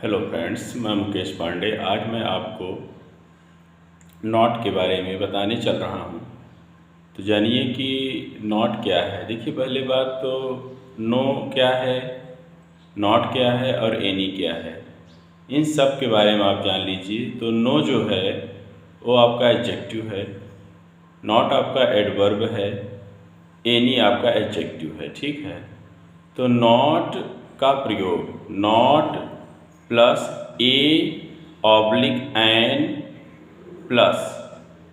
Hello friends, मैं मुकेश पांडे। आज मैं आपको नॉट के बारे में बताने चल रहा हूँ। तो जानिए कि नॉट क्या है। देखिए, पहले बात तो नो क्या है, नॉट क्या है और एनी क्या है, इन सब के बारे में आप जान लीजिए। तो नो जो है वो आपका एडजेक्टिव है, नॉट आपका एडवर्ब है, एनी आपका एडजेक्टिव है। ठीक है। तो नॉट का प्रयोग not plus a oblique an plus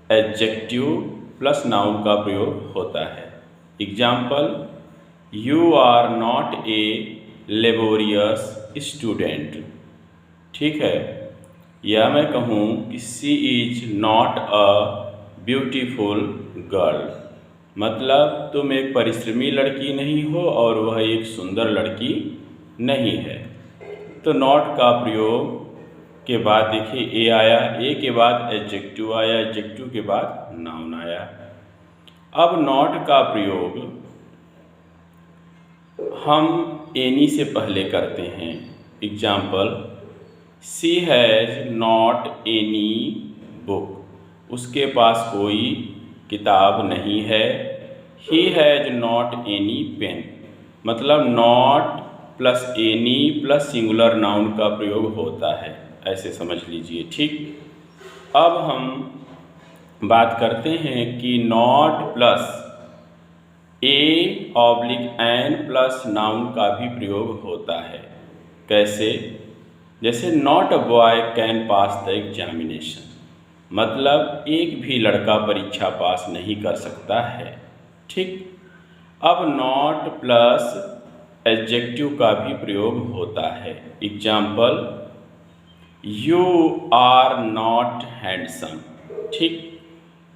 adjective plus noun का प्रयोग होता है। Example, you are not a laborious student. ठीक है। या मैं कहूँ कि she is not a beautiful girl, मतलब तुम एक परिश्रमी लड़की नहीं हो और वह एक सुंदर लड़की नहीं है। तो नॉट का प्रयोग के बाद देखिए ए आया, ए के बाद एडजेक्टिव आया, एडजेक्टिव के बाद नाउन आया। अब नॉट का प्रयोग हम एनी से पहले करते हैं। Example, she has not any book, उसके पास कोई किताब नहीं है। He has not any pen, मतलब not plus any plus singular noun का प्रयोग होता है, ऐसे समझ लीजिए। ठीक। अब हम बात करते हैं कि not plus a oblique an plus noun का भी प्रयोग होता है। कैसे? जैसे not a boy can pass the examination, मतलब एक भी लड़का परीक्षा पास नहीं कर सकता है। ठीक। अब नॉट प्लस एडजेक्टिव का भी प्रयोग होता है। Example, you are not handsome. ठीक।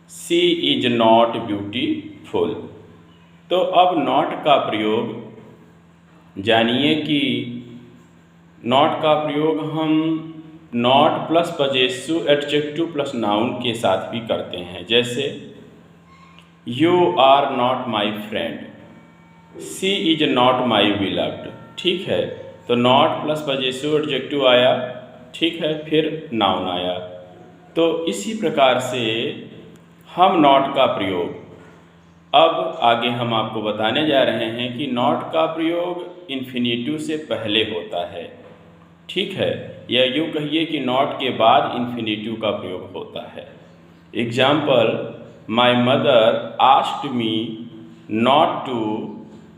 She is not beautiful. तो अब नॉट का प्रयोग जानिए कि नॉट का प्रयोग हम not plus possessive adjective plus noun के साथ भी करते हैं। जैसे, you are not my friend, she is not my beloved. ठीक है। तो नॉट प्लस पजेसिव एडजेक्टिव आया, ठीक है, फिर नाउन आया। तो इसी प्रकार से हम नॉट का प्रयोग अब आगे हम आपको बताने जा रहे हैं कि नॉट का प्रयोग इन्फिनेटिव से पहले होता है। ठीक है। या यूँ कहिए कि नॉट के बाद इन्फिनेटिव का प्रयोग होता है। Example, my mother asked me not to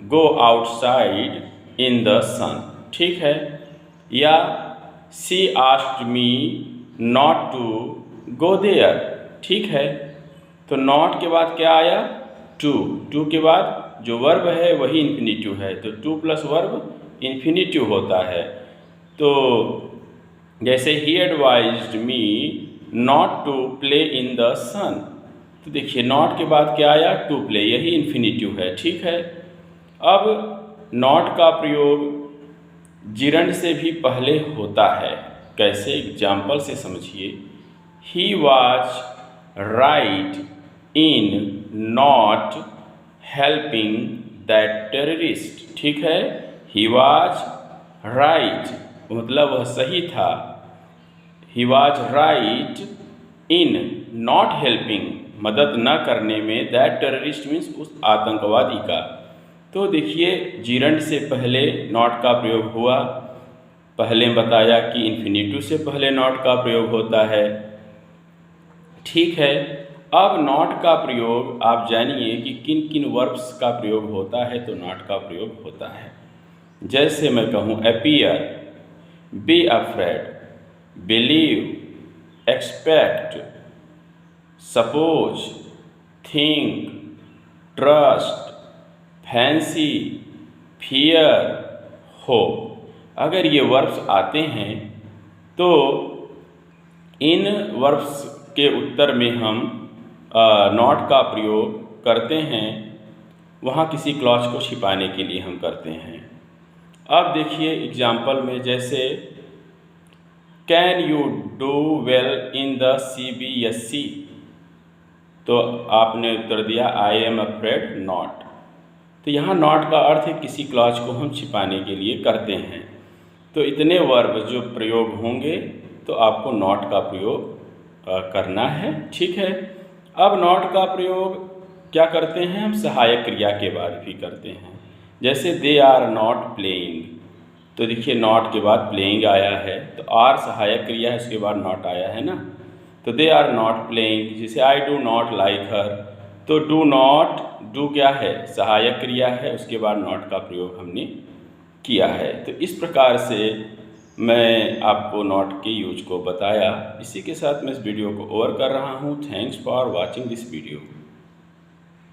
go outside in the sun. ठीक है। या she asked me not to go there. ठीक है। तो नॉट के बाद क्या आया? टू। टू के बाद जो वर्ब है वही इन्फिनेटिव है, तो टू प्लस वर्ब इन्फिनेटिव होता है। तो जैसे he advised me not to play in the sun, तो देखिए नॉट के बाद क्या आया? टू प्ले, यही इन्फिनेटिव है। ठीक है। अब नॉट का प्रयोग जिरंड से भी पहले होता है। कैसे? एग्जाम्पल से समझिए। He was right in not helping that terrorist. ठीक है। ही वॉज राइट, मतलब वह सही था। He was right in not helping, मदद न करने में, दैट टेररिस्ट मीन्स उस आतंकवादी का। तो देखिए जिरंड से पहले नॉट का प्रयोग हुआ। पहले बताया कि इन्फिनेटिव से पहले नॉट का प्रयोग होता है। ठीक है। अब नॉट का प्रयोग आप जानिए कि किन किन वर्ब्स का प्रयोग होता है। तो नॉट का प्रयोग होता है, जैसे मैं कहूँ appear, be afraid, believe, expect, suppose, think, trust, fancy, fear, hope. अगर ये वर्ब्स आते हैं तो इन वर्ब्स के उत्तर में हम नॉट का प्रयोग करते हैं। वहाँ किसी क्लॉज को छिपाने के लिए हम करते हैं। अब देखिए एग्जाम्पल में, जैसे can you do well in the CBSE, तो आपने उत्तर दिया आई एम अफ्रेड नॉट। तो यहाँ नॉट का अर्थ है किसी क्लॉज को हम छिपाने के लिए करते हैं। तो इतने वर्ब जो प्रयोग होंगे तो आपको नॉट का प्रयोग करना है। ठीक है। अब नॉट का प्रयोग क्या करते हैं हम, सहायक क्रिया के बाद भी करते हैं। जैसे दे आर नॉट प्लेइंग, तो देखिए नॉट के बाद प्लेइंग आया है, तो आर सहायक क्रिया है, उसके बाद नॉट आया है ना। तो दे आर नॉट प्लेइंग, जैसे आई डू नॉट लाइक हर, तो डू नॉट, डू क्या है, सहायक क्रिया है, उसके बाद नॉट का प्रयोग हमने किया है। तो इस प्रकार से मैं आपको नॉट के यूज को बताया। इसी के साथ मैं इस वीडियो को ओवर कर रहा हूँ। Thanks for watching this video.